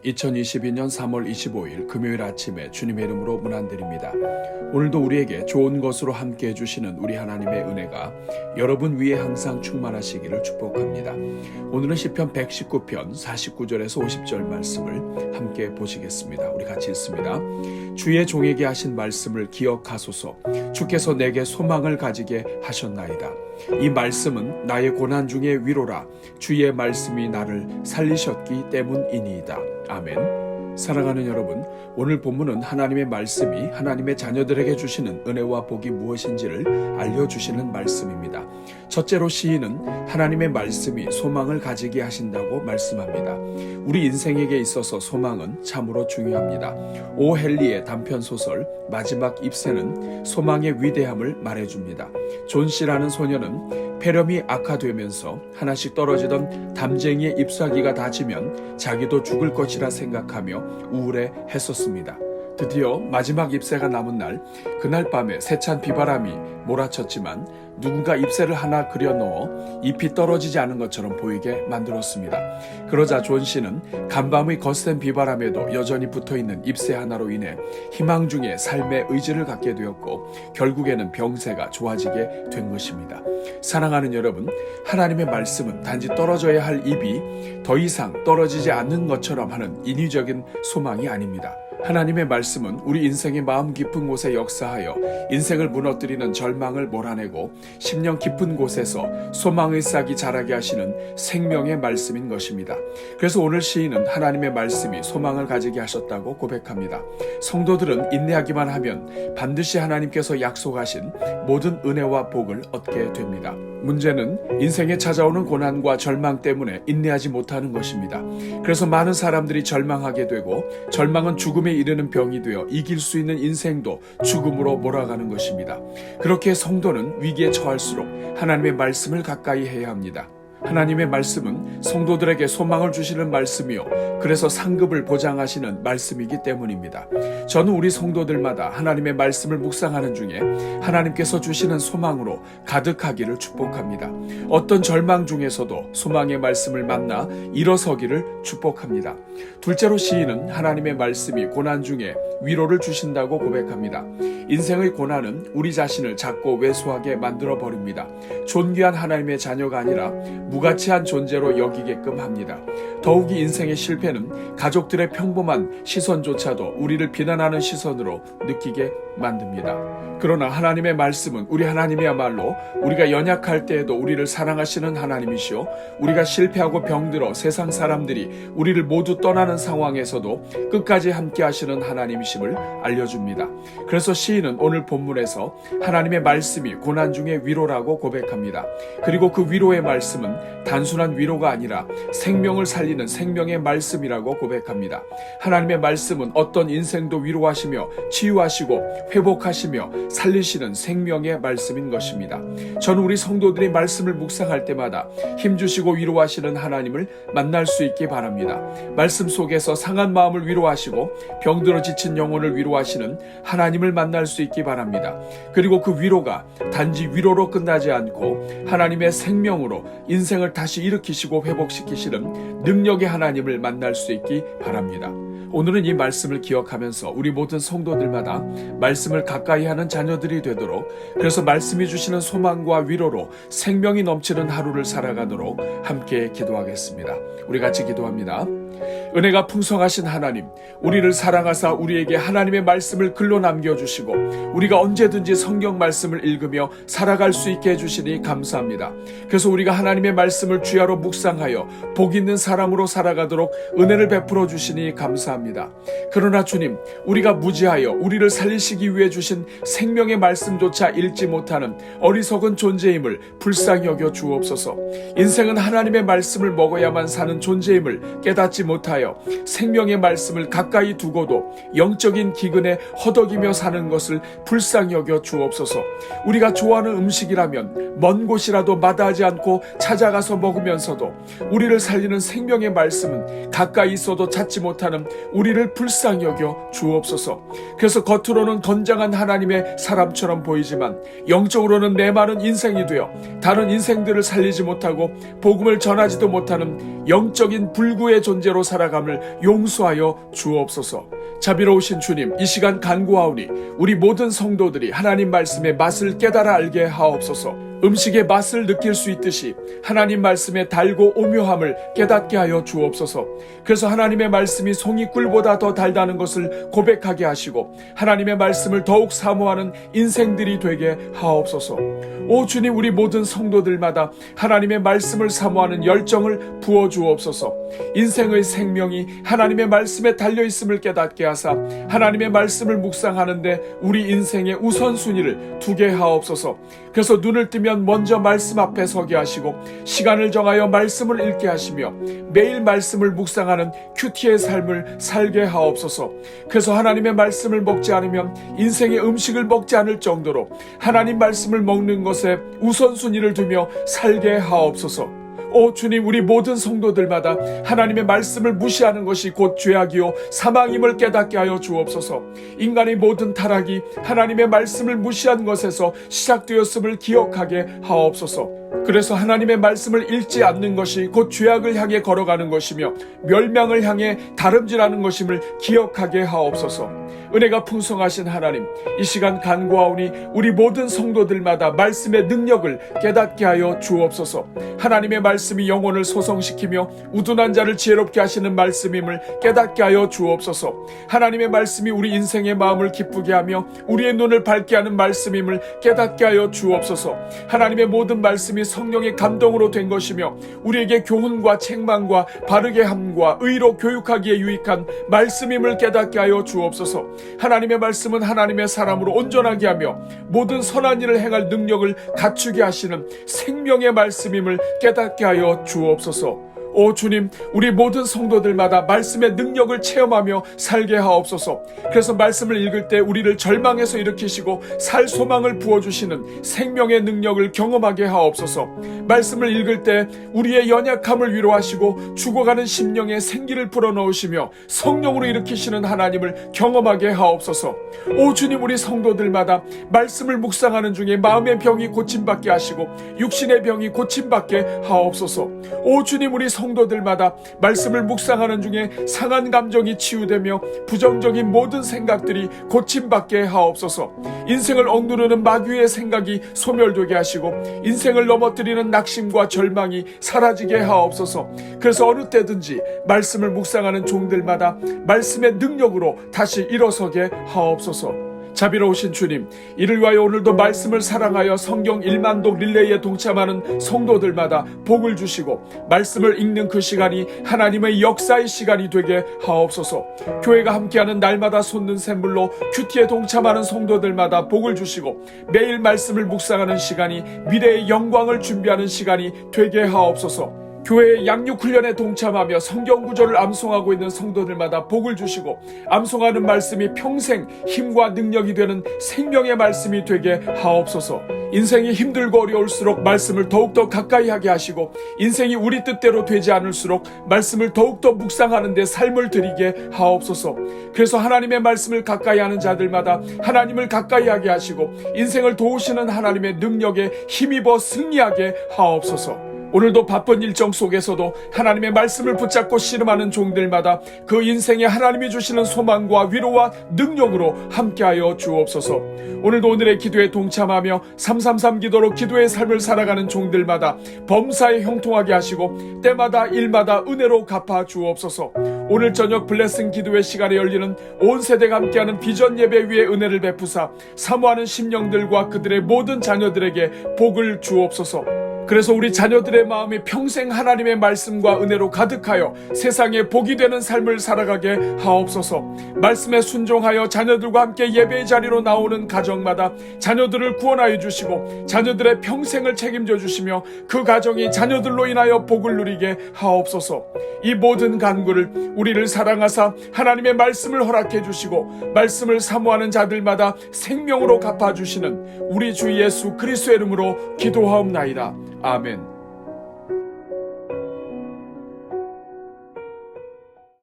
2022년 3월 25일 금요일 아침에 주님의 이름으로 문안드립니다. 오늘도 우리에게 좋은 것으로 함께 해주시는 우리 하나님의 은혜가 여러분 위에 항상 충만하시기를 축복합니다. 오늘은 시편 119편 49절에서 50절 말씀을 함께 보시겠습니다. 우리 같이 읽습니다. 주의 종에게 하신 말씀을 기억하소서. 주께서 내게 소망을 가지게 하셨나이다. 이 말씀은 나의 고난 중에 위로라. 주의 말씀이 나를 살리셨기 때문이니이다. 아멘. 사랑하는 여러분, 오늘 본문은 하나님의 말씀이 하나님의 자녀들에게 주시는 은혜와 복이 무엇인지를 알려주시는 말씀입니다. 첫째로 시인은 하나님의 말씀이 소망을 가지게 하신다고 말씀합니다. 우리 인생에게 있어서 소망은 참으로 중요합니다. 오 헨리의 단편소설 마지막 잎새는 소망의 위대함을 말해줍니다. 존 씨라는 소녀는 폐렴이 악화되면서 하나씩 떨어지던 담쟁이의 잎사귀가 닿으면 자기도 죽을 것이라 생각하며 우울해 했었습니다. 드디어 마지막 잎새가 남은 날, 그날 밤에 세찬 비바람이 몰아쳤지만 누군가 잎새를 하나 그려 넣어 잎이 떨어지지 않은 것처럼 보이게 만들었습니다. 그러자 존 씨는 간밤의 거센 비바람에도 여전히 붙어있는 잎새 하나로 인해 희망 중에 삶의 의지를 갖게 되었고 결국에는 병세가 좋아지게 된 것입니다. 사랑하는 여러분, 하나님의 말씀은 단지 떨어져야 할 잎이 더 이상 떨어지지 않는 것처럼 하는 인위적인 소망이 아닙니다. 하나님의 말씀은 우리 인생의 마음 깊은 곳에 역사하여 인생을 무너뜨리는 절망을 몰아내고 심령 깊은 곳에서 소망의 싹이 자라게 하시는 생명의 말씀인 것입니다. 그래서 오늘 시인은 하나님의 말씀이 소망을 가지게 하셨다고 고백합니다. 성도들은 인내하기만 하면 반드시 하나님께서 약속하신 모든 은혜와 복을 얻게 됩니다. 문제는 인생에 찾아오는 고난과 절망 때문에 인내하지 못하는 것입니다. 그래서 많은 사람들이 절망하게 되고 절망은 죽음에 이르는 병이 되어 이길 수 있는 인생도 죽음으로 몰아가는 것입니다. 그렇게 성도는 위기에 처할수록 하나님의 말씀을 가까이 해야 합니다. 하나님의 말씀은 성도들에게 소망을 주시는 말씀이요, 그래서 상급을 보장하시는 말씀이기 때문입니다. 저는 우리 성도들마다 하나님의 말씀을 묵상하는 중에 하나님께서 주시는 소망으로 가득하기를 축복합니다. 어떤 절망 중에서도 소망의 말씀을 만나 일어서기를 축복합니다. 둘째로 시인은 하나님의 말씀이 고난 중에 위로를 주신다고 고백합니다. 인생의 고난은 우리 자신을 작고 왜소하게 만들어버립니다. 존귀한 하나님의 자녀가 아니라 무가치한 존재로 여기게끔 합니다. 더욱이 인생의 실패는 가족들의 평범한 시선조차도 우리를 비난하는 시선으로 느끼게 만듭니다. 그러나 하나님의 말씀은 우리 하나님이야말로 우리가 연약할 때에도 우리를 사랑하시는 하나님이시오, 우리가 실패하고 병들어 세상 사람들이 우리를 모두 떠나는 상황에서도 끝까지 함께 하시는 하나님이심을 알려줍니다. 그래서 시인은 오늘 본문에서 하나님의 말씀이 고난 중에 위로라고 고백합니다. 그리고 그 위로의 말씀은 단순한 위로가 아니라 생명을 살리는 생명의 말씀이라고 고백합니다. 하나님의 말씀은 어떤 인생도 위로하시며 치유하시고 회복하시며 살리시는 생명의 말씀인 것입니다. 저는 우리 성도들이 말씀을 묵상할 때마다 힘주시고 위로하시는 하나님을 만날 수 있기 바랍니다. 말씀 속에서 상한 마음을 위로하시고 병들어 지친 영혼을 위로하시는 하나님을 만날 수 있기 바랍니다. 그리고 그 위로가 단지 위로로 끝나지 않고 하나님의 생명으로 인생을 다시 일으키시고 회복시키시는 능력의 하나님을 만날 수 있기 바랍니다. 오늘은 이 말씀을 기억하면서 우리 모든 성도들마다 말씀을 가까이 하는 자녀들이 되도록, 그래서 말씀이 주시는 소망과 위로로 생명이 넘치는 하루를 살아가도록 함께 기도하겠습니다. 우리 같이 기도합니다. 은혜가 풍성하신 하나님, 우리를 사랑하사 우리에게 하나님의 말씀을 글로 남겨주시고 우리가 언제든지 성경 말씀을 읽으며 살아갈 수 있게 해주시니 감사합니다. 그래서 우리가 하나님의 말씀을 주야로 묵상하여 복 있는 사람으로 살아가도록 은혜를 베풀어 주시니 감사합니다. 그러나 주님, 우리가 무지하여 우리를 살리시기 위해 주신 생명의 말씀조차 읽지 못하는 어리석은 존재임을 불쌍히 여겨 주옵소서. 인생은 하나님의 말씀을 먹어야만 사는 존재임을 깨닫지 못하여 생명의 말씀을 가까이 두고도 영적인 기근에 허덕이며 사는 것을 불쌍히 여겨 주옵소서. 우리가 좋아하는 음식이라면 먼 곳이라도 마다하지 않고 찾아가서 먹으면서도 우리를 살리는 생명의 말씀은 가까이 있어도 찾지 못하는 우리를 불쌍히 여겨 주옵소서. 그래서 겉으로는 건장한 하나님의 사람처럼 보이지만 영적으로는 메마른 인생이 되어 다른 인생들을 살리지 못하고 복음을 전하지도 못하는 영적인 불구의 존재로 말씀대로 살아감을 용서하여 주옵소서. 자비로우신 주님, 이 시간 간구하오니 우리 모든 성도들이 하나님 말씀의 맛을 깨달아 알게 하옵소서. 음식의 맛을 느낄 수 있듯이 하나님 말씀의 달고 오묘함을 깨닫게 하여 주옵소서. 그래서 하나님의 말씀이 송이꿀보다 더 달다는 것을 고백하게 하시고 하나님의 말씀을 더욱 사모하는 인생들이 되게 하옵소서. 오 주님, 우리 모든 성도들마다 하나님의 말씀을 사모하는 열정을 부어주옵소서. 인생의 생명이 하나님의 말씀에 달려있음을 깨닫게 하사 하나님의 말씀을 묵상하는데 우리 인생의 우선순위를 두게 하옵소서. 그래서 눈을 뜨면 먼저 말씀 앞에 서게 하시고 시간을 정하여 말씀을 읽게 하시며 매일 말씀을 묵상하는 큐티의 삶을 살게 하옵소서. 그래서 하나님의 말씀을 먹지 않으면 인생의 음식을 먹지 않을 정도로 하나님 말씀을 먹는 것에 우선순위를 두며 살게 하옵소서. 오 주님, 우리 모든 성도들마다 하나님의 말씀을 무시하는 것이 곧 죄악이요 사망임을 깨닫게 하여 주옵소서. 인간의 모든 타락이 하나님의 말씀을 무시한 것에서 시작되었음을 기억하게 하옵소서. 그래서 하나님의 말씀을 읽지 않는 것이 곧 죄악을 향해 걸어가는 것이며 멸망을 향해 다름질하는 것임을 기억하게 하옵소서. 은혜가 풍성하신 하나님, 이 시간 간구하오니 우리 모든 성도들마다 말씀의 능력을 깨닫게 하여 주옵소서. 하나님의 말씀이 영혼을 소성시키며 우둔한 자를 지혜롭게 하시는 말씀임을 깨닫게 하여 주옵소서. 하나님의 말씀이 우리 인생의 마음을 기쁘게 하며 우리의 눈을 밝게 하는 말씀임을 깨닫게 하여 주옵소서. 하나님의 모든 말씀이 성령의 감동으로 된 것이며 우리에게 교훈과 책망과 바르게 함과 의로 교육하기에 유익한 말씀임을 깨닫게 하여 주옵소서. 하나님의 말씀은 하나님의 사람으로 온전하게 하며 모든 선한 일을 행할 능력을 갖추게 하시는 생명의 말씀임을 깨닫게 하여 주옵소서. 오 주님, 우리 모든 성도들마다 말씀의 능력을 체험하며 살게 하옵소서. 그래서 말씀을 읽을 때 우리를 절망에서 일으키시고 살 소망을 부어주시는 생명의 능력을 경험하게 하옵소서. 말씀을 읽을 때 우리의 연약함을 위로하시고 죽어가는 심령에 생기를 불어넣으시며 성령으로 일으키시는 하나님을 경험하게 하옵소서. 오 주님, 우리 성도들마다 말씀을 묵상하는 중에 마음의 병이 고침받게 하시고 육신의 병이 고침받게 하옵소서. 오 주님, 우리 성도들마다 말씀을 묵상하는 중에 상한 감정이 치유되며 부정적인 모든 생각들이 고침받게 하옵소서. 인생을 억누르는 마귀의 생각이 소멸되게 하시고 인생을 넘어뜨리는 낙심과 절망이 사라지게 하옵소서. 그래서 어느 때든지 말씀을 묵상하는 종들마다 말씀의 능력으로 다시 일어서게 하옵소서. 자비로우신 주님, 이를 위하여 오늘도 말씀을 사랑하여 성경 1만독 릴레이에 동참하는 성도들마다 복을 주시고 말씀을 읽는 그 시간이 하나님의 역사의 시간이 되게 하옵소서. 교회가 함께하는 날마다 솟는 샘물로 큐티에 동참하는 성도들마다 복을 주시고 매일 말씀을 묵상하는 시간이 미래의 영광을 준비하는 시간이 되게 하옵소서. 교회의 양육훈련에 동참하며 성경 구절을 암송하고 있는 성도들마다 복을 주시고 암송하는 말씀이 평생 힘과 능력이 되는 생명의 말씀이 되게 하옵소서. 인생이 힘들고 어려울수록 말씀을 더욱더 가까이 하게 하시고 인생이 우리 뜻대로 되지 않을수록 말씀을 더욱더 묵상하는 데 삶을 드리게 하옵소서. 그래서 하나님의 말씀을 가까이 하는 자들마다 하나님을 가까이 하게 하시고 인생을 도우시는 하나님의 능력에 힘입어 승리하게 하옵소서. 오늘도 바쁜 일정 속에서도 하나님의 말씀을 붙잡고 씨름하는 종들마다 그 인생에 하나님이 주시는 소망과 위로와 능력으로 함께하여 주옵소서. 오늘도 오늘의 기도에 동참하며 333 기도로 기도의 삶을 살아가는 종들마다 범사에 형통하게 하시고 때마다 일마다 은혜로 갚아 주옵소서. 오늘 저녁 블레싱 기도회 시간에 열리는 온 세대가 함께하는 비전 예배 위에 은혜를 베푸사 사모하는 심령들과 그들의 모든 자녀들에게 복을 주옵소서. 그래서 우리 자녀들의 마음이 평생 하나님의 말씀과 은혜로 가득하여 세상에 복이 되는 삶을 살아가게 하옵소서. 말씀에 순종하여 자녀들과 함께 예배의 자리로 나오는 가정마다 자녀들을 구원하여 주시고 자녀들의 평생을 책임져 주시며 그 가정이 자녀들로 인하여 복을 누리게 하옵소서. 이 모든 간구를 우리를 사랑하사 하나님의 말씀을 허락해 주시고 말씀을 사모하는 자들마다 생명으로 갚아주시는 우리 주 예수 그리스도의 이름으로 기도하옵나이다. 아멘.